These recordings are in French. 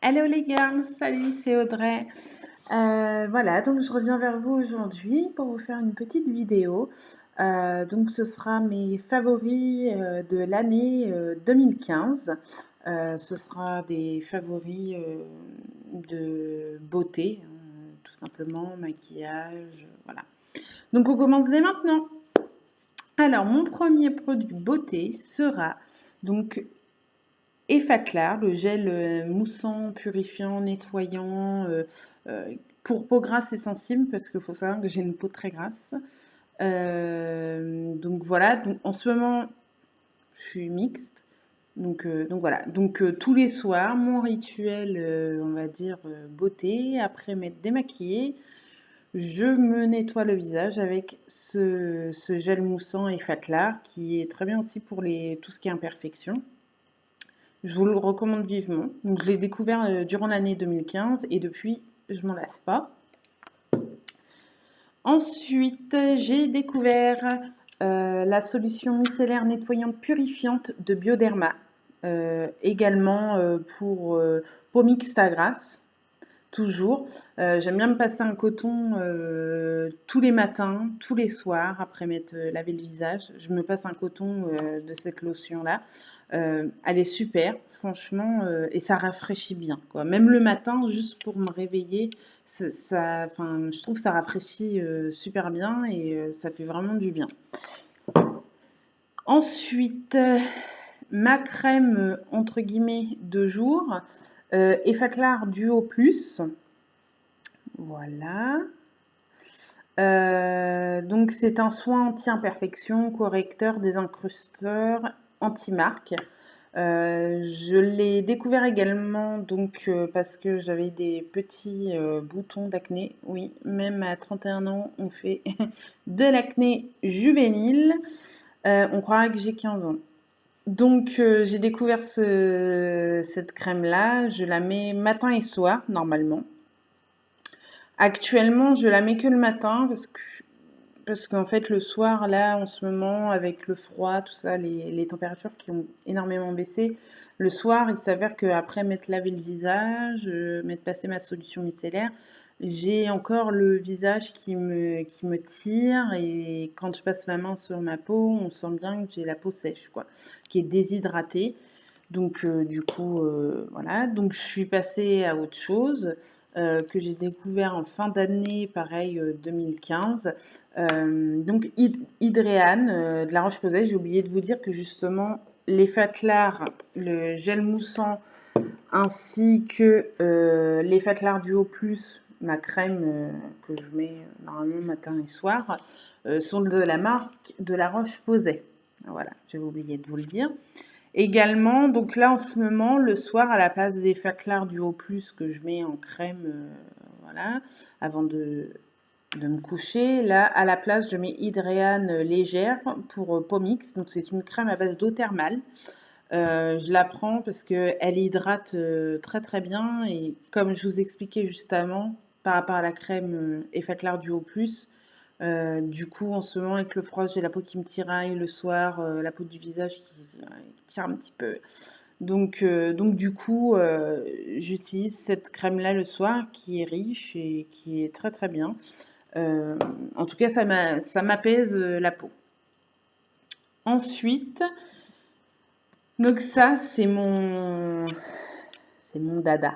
Hello les girls, salut, c'est Audrey. Voilà, donc je reviens vers vous aujourd'hui pour vous faire une petite vidéo. Donc ce sera mes favoris de l'année 2015. Ce sera des favoris de beauté, tout simplement, maquillage, voilà. Donc on commence dès maintenant. Alors mon premier produit beauté sera donc Effaclar, le gel moussant, purifiant, nettoyant, pour peau grasse et sensible, parce qu'il faut savoir que j'ai une peau très grasse. Donc voilà, donc, en ce moment, je suis mixte. Donc voilà, donc tous les soirs, mon rituel, on va dire, beauté, après m'être démaquillée, je me nettoie le visage avec ce gel moussant Effaclar, qui est très bien aussi pour tout ce qui est imperfection. Je vous le recommande vivement. Donc, je l'ai découvert durant l'année 2015 et depuis, je m'en lasse pas. Ensuite, j'ai découvert la solution micellaire nettoyante purifiante de Bioderma. Également pour peau mixte à grasse. Toujours. J'aime bien me passer un coton tous les matins, tous les soirs, après m'être lavé le visage. Je me passe un coton de cette lotion-là. Elle est super, franchement, et ça rafraîchit bien, quoi. Même le matin, juste pour me réveiller, je trouve que ça rafraîchit super bien et ça fait vraiment du bien. Ensuite, ma crème, entre guillemets, de jour, Effaclar Duo Plus. Voilà. Donc c'est un soin anti-imperfection, correcteur, désincrusteur, anti-marque. Je l'ai découvert également donc parce que j'avais des petits boutons d'acné. Oui, même à 31 ans, on fait de l'acné juvénile. On croirait que j'ai 15 ans. Donc j'ai découvert cette crème-là. Je la mets matin et soir normalement. Actuellement, je la mets que le matin parce qu'en fait le soir là en ce moment avec le froid, tout ça, les températures qui ont énormément baissé, le soir il s'avère qu'après m'être lavé le visage, m'être passé ma solution micellaire, j'ai encore le visage qui me tire et quand je passe ma main sur ma peau, on sent bien que j'ai la peau sèche quoi, qui est déshydratée. Donc du coup, voilà. Donc je suis passée à autre chose que j'ai découvert en fin d'année, pareil 2015. Donc Hydréane de La Roche-Posay. J'ai oublié de vous dire que justement l'Effaclar, le gel moussant, ainsi que l'Effaclar Duo Plus, ma crème que je mets normalement matin et soir, sont de la marque de La Roche-Posay. Voilà, j'avais oublié de vous le dire. Également, donc là en ce moment, le soir, à la place des Faclar Duo Plus que je mets en crème, voilà, avant de me coucher, là à la place, je mets Hydréane légère pour peau mixte. Donc c'est une crème à base d'eau thermale. Je la prends parce qu'elle hydrate très très bien et comme je vous expliquais juste avant, par rapport à la crème Effaclar Duo Plus, du coup, en ce moment, avec le froid, j'ai la peau qui me tiraille le soir, la peau du visage qui tire un petit peu. Donc du coup, j'utilise cette crème-là le soir qui est riche et qui est très très bien. En tout cas, ça m'apaise la peau. Ensuite, donc ça, c'est mon dada.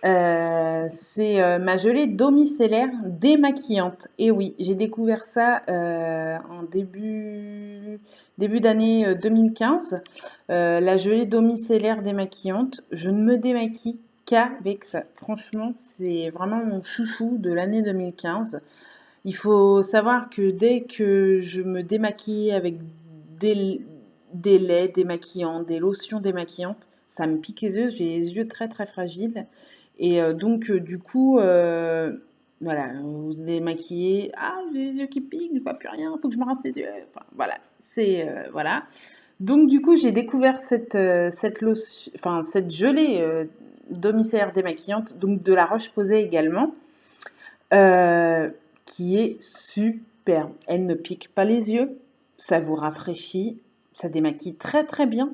C'est ma gelée domicellaire démaquillante. Et oui, j'ai découvert ça en début d'année 2015. La gelée domicellaire démaquillante. Je ne me démaquille qu'avec ça. Franchement, c'est vraiment mon chouchou de l'année 2015. Il faut savoir que dès que je me démaquille avec des, des laits démaquillants, des lotions démaquillantes, ça me pique les yeux. J'ai les yeux très très fragiles. Et donc, du coup, voilà, vous vous démaquillez. Ah, j'ai les yeux qui piquent, je vois plus rien, il faut que je me rince les yeux. Enfin, voilà, voilà. Donc, du coup, j'ai découvert cette gelée domicellaire démaquillante, donc de La Roche-Posay également, qui est superbe. Elle ne pique pas les yeux, ça vous rafraîchit, ça démaquille très très bien.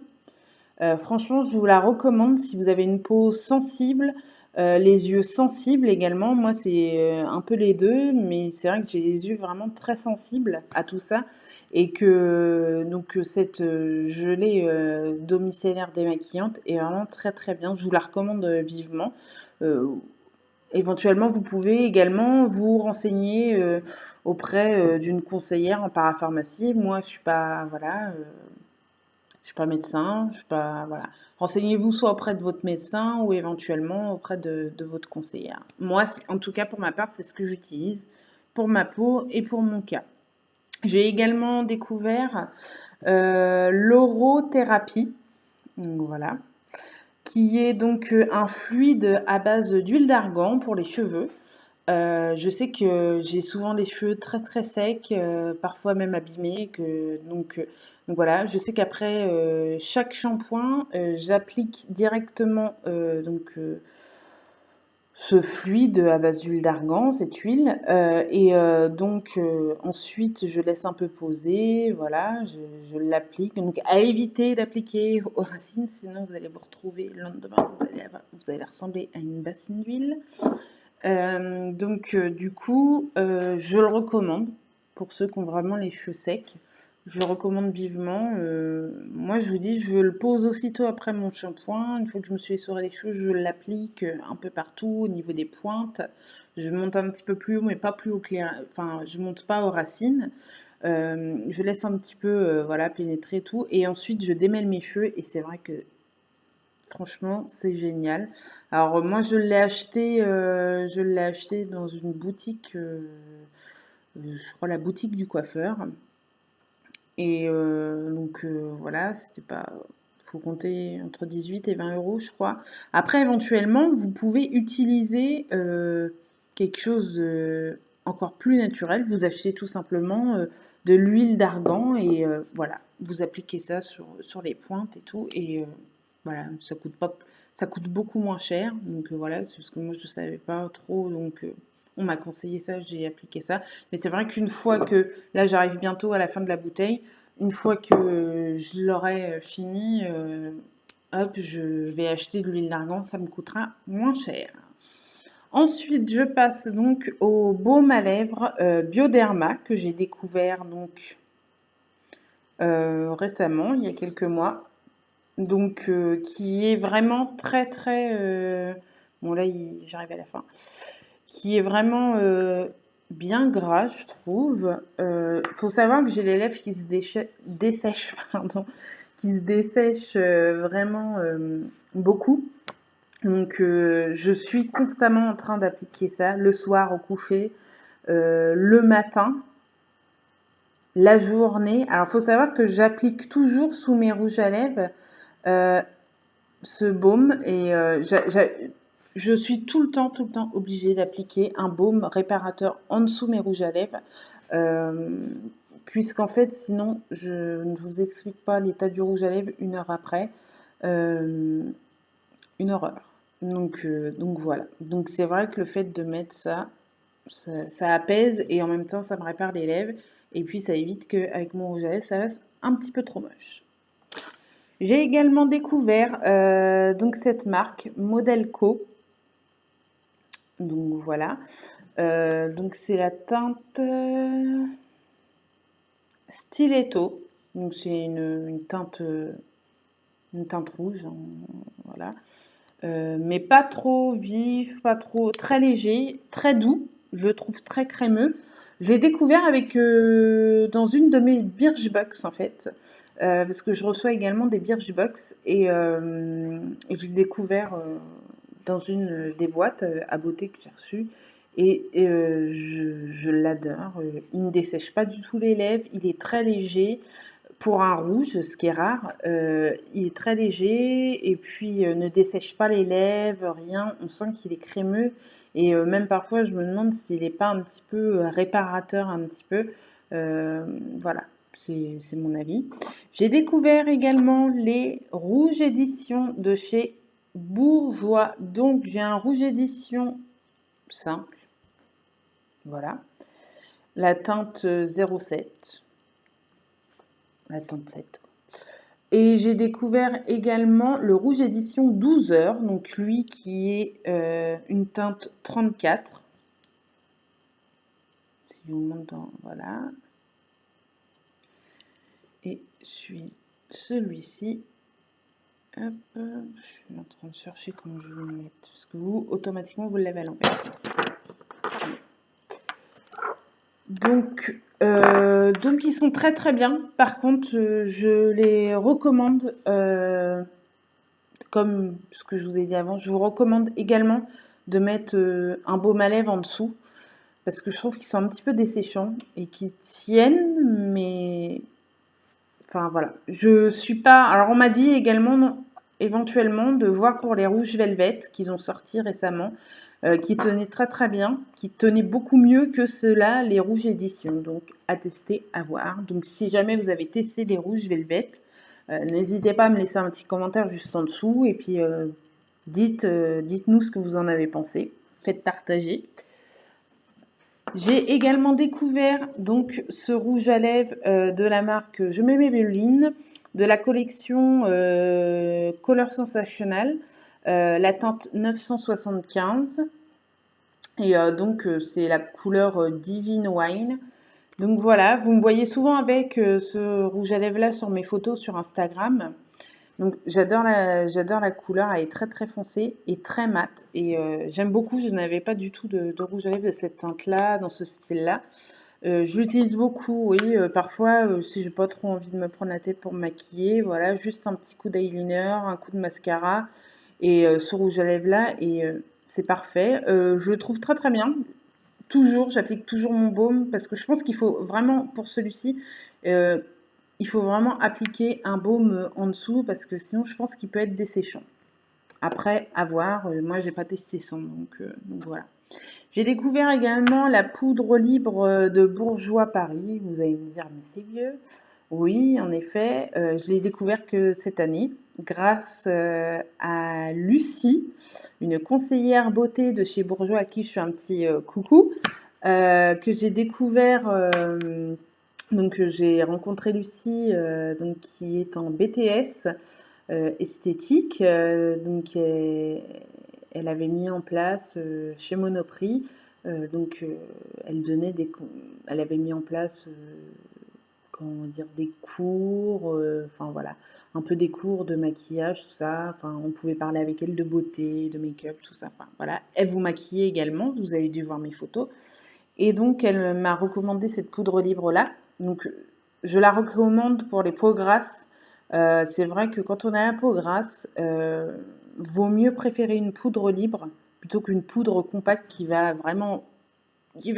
Franchement, je vous la recommande si vous avez une peau sensible, les yeux sensibles également. Moi, c'est un peu les deux, mais c'est vrai que j'ai les yeux vraiment très sensibles à tout ça. Et que donc cette gelée domiciliaire démaquillante est vraiment très très bien. Je vous la recommande vivement. Euh, Éventuellement, vous pouvez également vous renseigner auprès d'une conseillère en parapharmacie. Moi, je suis pas, voilà, je suis pas médecin, je suis pas, voilà. Renseignez-vous soit auprès de votre médecin ou éventuellement auprès de votre conseillère. Moi, en tout cas, pour ma part, c'est ce que j'utilise pour ma peau et pour mon cas. J'ai également découvert l'orothérapie, donc voilà, qui est donc un fluide à base d'huile d'argan pour les cheveux. Je sais que j'ai souvent les cheveux très très secs, parfois même abîmés, donc voilà. Je sais qu'après chaque shampoing, j'applique directement ce fluide à base d'huile d'argan, cette huile, ensuite je laisse un peu poser, voilà, je l'applique. Donc à éviter d'appliquer aux racines, sinon vous allez vous retrouver le lendemain, vous allez ressembler à une bassine d'huile. Du coup, je le recommande pour ceux qui ont vraiment les cheveux secs. Je le recommande vivement. Moi, je vous dis, je le pose aussitôt après mon shampoing. Une fois que je me suis essoré les cheveux, je l'applique un peu partout au niveau des pointes. Je monte un petit peu plus haut, mais pas plus haut que les... Enfin, je monte pas aux racines. Je laisse un petit peu, voilà, pénétrer tout. Et ensuite, je démêle mes cheveux. Et c'est vrai que franchement, c'est génial. Alors moi, je l'ai acheté dans une boutique, je crois la boutique du coiffeur. Et voilà, c'était pas, faut compter entre 18 et 20 euros, je crois. Après, éventuellement, vous pouvez utiliser quelque chose encore plus naturel. Vous achetez tout simplement de l'huile d'argan et voilà, vous appliquez ça sur les pointes et tout. Et voilà, ça coûte beaucoup moins cher. Donc voilà, c'est parce que moi je ne savais pas trop, donc on m'a conseillé ça, j'ai appliqué ça. Mais c'est vrai qu'une fois que, là j'arrive bientôt à la fin de la bouteille, une fois que je l'aurai fini, hop, je vais acheter de l'huile d'argan, ça me coûtera moins cher. Ensuite, je passe donc au baume à lèvres Bioderma que j'ai découvert donc récemment, il y a quelques mois. Donc, qui est vraiment très très... bon là, j'arrive à la fin. Qui est vraiment bien gras, je trouve. Faut savoir que j'ai les lèvres qui se dessèchent, pardon, qui se dessèchent vraiment beaucoup. Donc, je suis constamment en train d'appliquer ça le soir au coucher, le matin, la journée. Alors, faut savoir que j'applique toujours sous mes rouges à lèvres euh, ce baume et je suis tout le temps obligée d'appliquer un baume réparateur en dessous mes rouges à lèvres, puisqu'en fait, sinon, je ne vous explique pas l'état du rouge à lèvres une heure après. Une horreur. Donc voilà. Donc c'est vrai que le fait de mettre ça apaise et en même temps, ça me répare les lèvres. Et puis ça évite qu'avec mon rouge à lèvres, ça reste un petit peu trop moche. J'ai également découvert donc cette marque Modelco. Donc voilà. Donc c'est la teinte Stiletto. Donc c'est une teinte rouge, hein, voilà. Mais pas trop vif, pas trop, très léger, très doux. Je le trouve très crémeux. Je l'ai découvert avec dans une de mes Birchbox en fait, parce que je reçois également des Birchbox et je l'ai découvert dans une des boîtes à beauté que j'ai reçues et je l'adore. Il ne dessèche pas du tout les lèvres, il est très léger pour un rouge, ce qui est rare. Il est très léger et puis ne dessèche pas les lèvres, rien. On sent qu'il est crémeux et même parfois je me demande s'il n'est pas un petit peu réparateur, un petit peu. Voilà, c'est mon avis. J'ai découvert également les rouges éditions de chez Bourjois. Donc j'ai un rouge édition simple, voilà, la teinte 07, la teinte 7. Et j'ai découvert également le rouge édition 12 heures, donc lui qui est une teinte 34. Si je vous montre, voilà. Et celui-ci. Hop, je suis en train de chercher comment je vais le mettre, parce que vous, automatiquement, vous l'avez à l'envers. Donc ils sont très très bien. Par contre, je les recommande, comme ce que je vous ai dit avant, je vous recommande également de mettre un baume à lèvres en dessous, parce que je trouve qu'ils sont un petit peu desséchants et qu'ils tiennent, mais enfin voilà. Je suis pas. Alors on m'a dit également éventuellement de voir pour les rouges velvet qu'ils ont sorti récemment, qui tenaient très très bien, qui tenaient beaucoup mieux que ceux-là, les rouges éditions. Donc à tester, à voir. Donc si jamais vous avez testé des rouges velvet, n'hésitez pas à me laisser un petit commentaire juste en dessous et puis dites-nous ce que vous en avez pensé. Faites partager. J'ai également découvert donc ce rouge à lèvres de la marque Je mets Maybelline, de la collection Color Sensational, la teinte 975. Et donc c'est la couleur Divine Wine. Donc voilà, vous me voyez souvent avec ce rouge à lèvres là sur mes photos sur Instagram. Donc j'adore la couleur, elle est très très foncée et très mate. Et j'aime beaucoup, je n'avais pas du tout de rouge à lèvres de cette teinte-là, dans ce style-là. Je l'utilise beaucoup, oui, parfois si j'ai pas trop envie de me prendre la tête pour me maquiller, voilà, juste un petit coup d'eyeliner, un coup de mascara et ce rouge à lèvres-là, et c'est parfait. Je le trouve très très bien. Toujours, j'applique toujours mon baume parce que je pense qu'il faut vraiment, pour celui-ci, il faut vraiment appliquer un baume en dessous parce que sinon je pense qu'il peut être desséchant. Après, à voir, moi j'ai pas testé ça, donc voilà. J'ai découvert également la poudre libre de Bourjois Paris. Vous allez me dire, mais c'est vieux. Oui, en effet, je l'ai découvert que cette année, grâce à Lucie, une conseillère beauté de chez Bourjois à qui je fais un petit coucou, que j'ai découvert. Donc j'ai rencontré Lucie, donc qui est en BTS esthétique. Donc elle avait mis en place chez Monoprix. Elle avait mis en place comment dire, des cours, enfin voilà, un peu des cours de maquillage, tout ça. Enfin, on pouvait parler avec elle de beauté, de make-up, tout ça. Enfin, voilà, elle vous maquillait également. Vous avez dû voir mes photos. Et donc, elle m'a recommandé cette poudre libre-là. Donc, je la recommande pour les peaux grasses. C'est vrai que quand on a la peau grasse, vaut mieux préférer une poudre libre plutôt qu'une poudre compacte qui va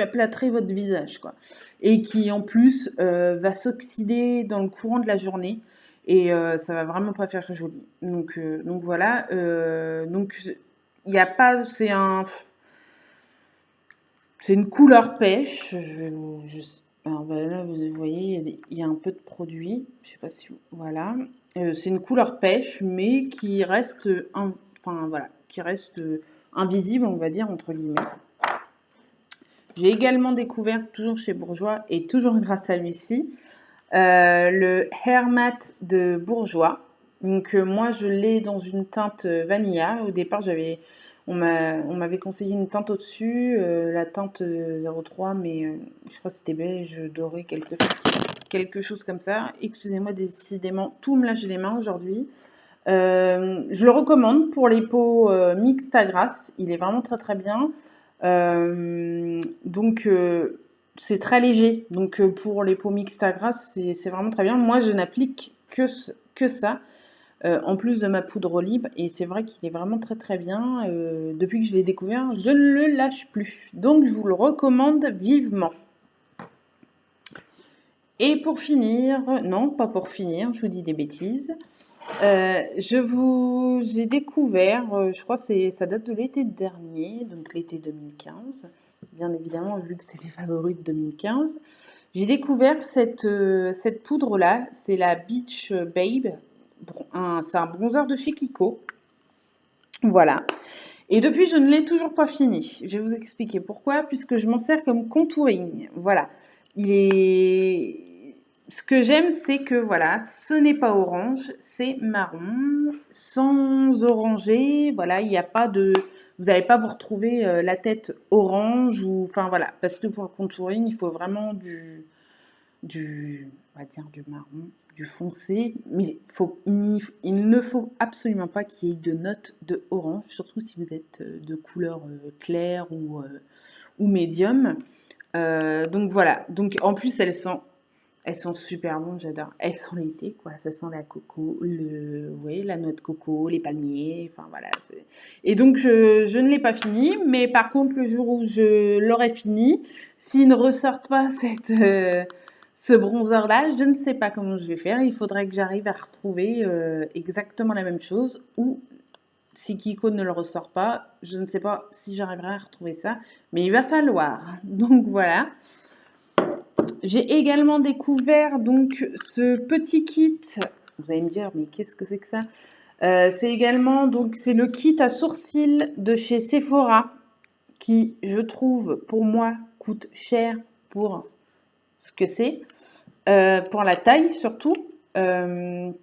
plâtrer votre visage, quoi. Et qui, en plus, va s'oxyder dans le courant de la journée. Et ça va vraiment pas faire joli. Donc voilà. Donc, il n'y a pas... C'est une couleur pêche. Alors là, vous voyez, il y a un peu de produit. Je sais pas si voilà. C'est une couleur pêche, mais qui reste, enfin voilà, qui reste invisible, on va dire entre guillemets. J'ai également découvert, toujours chez Bourjois et toujours grâce à lui-ci, le Hair Matte de Bourjois. Donc moi, je l'ai dans une teinte vanilla. Au départ, on m'avait conseillé une teinte au-dessus, la teinte 03, mais je crois que c'était beige doré, quelque chose comme ça. Excusez-moi, décidément, tout me lâche les mains aujourd'hui. Je le recommande pour les peaux mixtes à grasse. Il est vraiment très très bien. Donc c'est très léger. Donc pour les peaux mixtes à grasse, c'est vraiment très bien. Moi, je n'applique que ça. En plus de ma poudre libre, et c'est vrai qu'il est vraiment très très bien. Depuis que je l'ai découvert, je ne le lâche plus. Donc je vous le recommande vivement. Et pour finir, non pas pour finir, je vous dis des bêtises. J'ai découvert, je crois que ça date de l'été dernier, donc l'été 2015, bien évidemment vu que c'est les favoris de 2015. J'ai découvert cette poudre-là, c'est la Beach Babe. C'est un bronzer de chez Kiko. Voilà. Et depuis, je ne l'ai toujours pas fini. Je vais vous expliquer pourquoi, puisque je m'en sers comme contouring. Voilà. Il ce que j'aime, c'est que voilà, ce n'est pas orange, c'est marron, sans oranger. Voilà, il n'y a pas de, vous n'allez pas vous retrouver la tête orange ou, enfin voilà, parce que pour le contouring, il faut vraiment on va dire du marron, du foncé, mais il ne faut absolument pas qu'il y ait de notes de orange, surtout si vous êtes de couleur claire ou médium. Donc voilà, donc en plus elles sont super bonnes, j'adore. Elles sont l'été, quoi. Ça sent la coco, ouais, la noix de coco, les palmiers, enfin voilà. Et donc je ne l'ai pas fini, mais par contre le jour où je l'aurai fini, s'il ne ressort pas ce bronzer-là, je ne sais pas comment je vais faire. Il faudrait que j'arrive à retrouver exactement la même chose, ou si Kiko ne le ressort pas, je ne sais pas si j'arriverai à retrouver ça, mais il va falloir. Donc voilà. J'ai également découvert donc ce petit kit. Vous allez me dire, mais qu'est-ce que c'est que ça? C'est également donc c'est le kit à sourcils de chez Sephora qui, je trouve, pour moi, coûte cher pour ce que c'est, pour la taille surtout. Alors,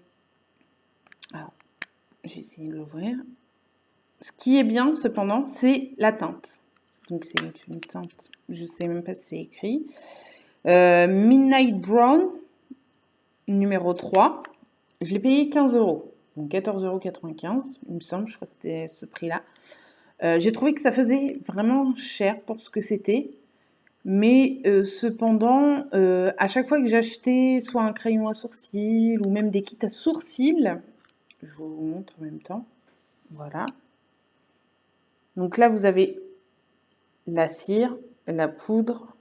j'ai essayé de l'ouvrir. Ce qui est bien, cependant, c'est la teinte. Donc c'est une teinte, je sais même pas si c'est écrit. Midnight Brown, numéro 3. Je l'ai payé 15 €. Donc 14,95 €, il me semble, je crois que c'était ce prix-là. J'ai trouvé que ça faisait vraiment cher pour ce que c'était. Mais cependant, à chaque fois que j'achetais soit un crayon à sourcils ou même des kits à sourcils, je vous montre en même temps. Voilà. Donc là, vous avez la cire, la poudre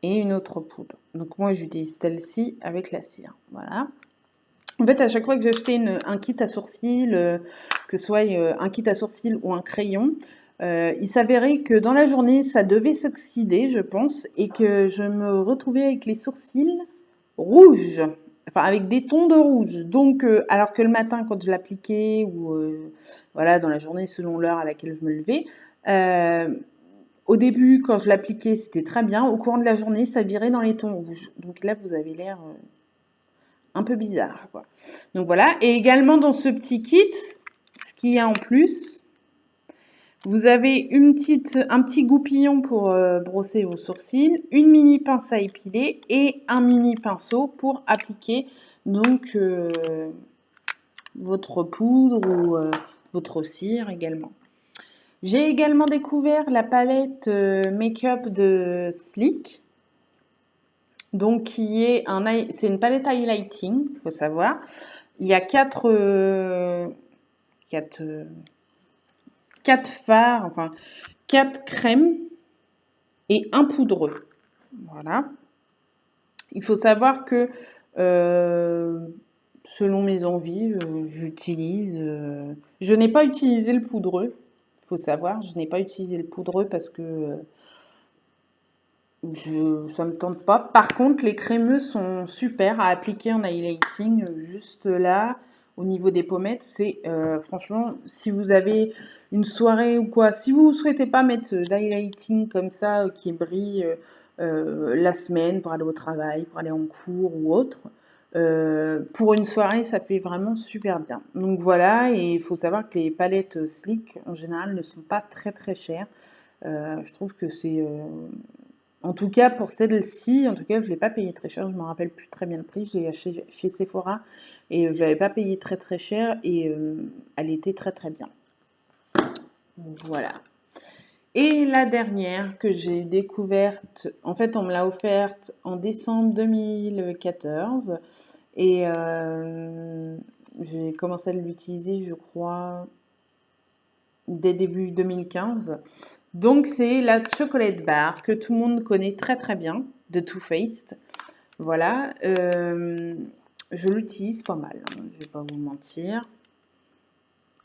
et une autre poudre. Donc moi, j'utilise celle-ci avec la cire. Voilà. En fait, à chaque fois que j'achetais un kit à sourcils, que ce soit un kit à sourcils ou un crayon, il s'avérait que dans la journée, ça devait s'oxyder, je pense, et que je me retrouvais avec les sourcils rouges, enfin avec des tons de rouge. Donc, alors que le matin, quand je l'appliquais, ou voilà, dans la journée, selon l'heure à laquelle je me levais, au début, quand je l'appliquais, c'était très bien. Au cours de la journée, ça virait dans les tons rouges. Donc là, vous avez l'air un peu bizarre, quoi. Donc voilà. Et également dans ce petit kit, ce qu'il y a en plus, vous avez un petit goupillon pour brosser vos sourcils, une mini pince à épiler et un mini pinceau pour appliquer donc votre poudre ou votre cire également. J'ai également découvert la palette make-up de Sleek. Donc c'est une palette highlighting, il faut savoir. Il y a quatre fards, enfin 4 crèmes et un poudreux. Voilà. Il faut savoir que selon mes envies, je n'ai pas utilisé le poudreux. Il faut savoir, je n'ai pas utilisé le poudreux parce que ça me tente pas. Par contre, les crémeux sont super à appliquer en highlighting. Juste là, au niveau des pommettes, c'est franchement, si vous avez une soirée ou quoi, si vous ne souhaitez pas mettre d'highlighting comme ça qui brille la semaine pour aller au travail, pour aller en cours ou autre, pour une soirée, ça fait vraiment super bien. Donc voilà, et il faut savoir que les palettes Sleek en général ne sont pas très très chères. Je trouve que c'est en tout cas, pour celle-ci, en tout cas, je ne l'ai pas payé très cher, je ne me rappelle plus très bien le prix. Je l'ai acheté chez Sephora et je ne l'avais pas payé très très cher et elle était très très bien. Voilà. Et la dernière que j'ai découverte, en fait, on me l'a offerte en décembre 2014 et j'ai commencé à l'utiliser, je crois, dès début 2015. Donc c'est la chocolate bar que tout le monde connaît très très bien de Too Faced. Voilà, je l'utilise pas mal, hein, je vais pas vous mentir.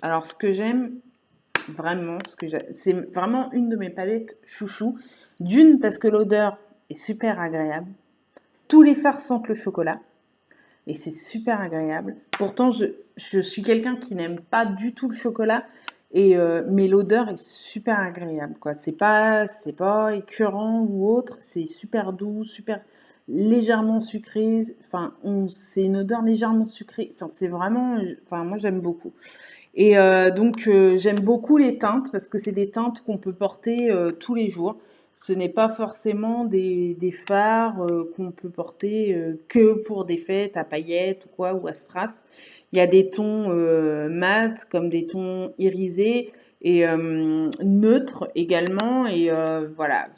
Alors ce que j'aime vraiment, c'est vraiment une de mes palettes chouchou. D'une parce que l'odeur est super agréable. Tous les fards sentent le chocolat et c'est super agréable. Pourtant je suis quelqu'un qui n'aime pas du tout le chocolat. Mais l'odeur est super agréable, quoi. C'est pas écœurant ou autre, c'est super doux, super. légèrement sucré. Enfin, c'est une odeur légèrement sucrée. Enfin, c'est vraiment, enfin, moi j'aime beaucoup. Et donc j'aime beaucoup les teintes parce que c'est des teintes qu'on peut porter tous les jours. Ce n'est pas forcément des fards qu'on peut porter que pour des fêtes à paillettes ou quoi ou à strass. Il y a des tons mat comme des tons irisés et neutres également. Et voilà,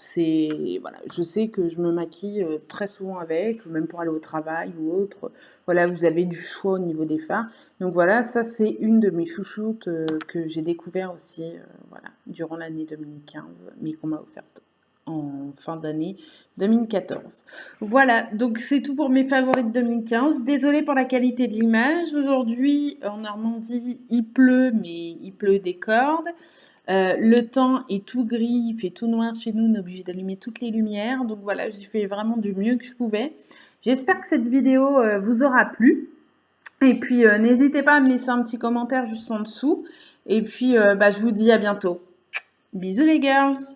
voilà, je sais que je me maquille très souvent avec, même pour aller au travail ou autre. Voilà, vous avez du choix au niveau des fards. Donc voilà, ça c'est une de mes chouchoutes que j'ai découvert aussi voilà, durant l'année 2015, mais qu'on m'a offerte en fin d'année 2014. Voilà, donc c'est tout pour mes favoris de 2015. Désolée pour la qualité de l'image. Aujourd'hui, en Normandie, il pleut, mais il pleut des cordes. Le temps est tout gris, il fait tout noir chez nous, on est obligé d'allumer toutes les lumières. Donc voilà, j'ai fait vraiment du mieux que je pouvais. J'espère que cette vidéo vous aura plu. Et puis, n'hésitez pas à me laisser un petit commentaire juste en dessous. Et puis, je vous dis à bientôt. Bisous les girls!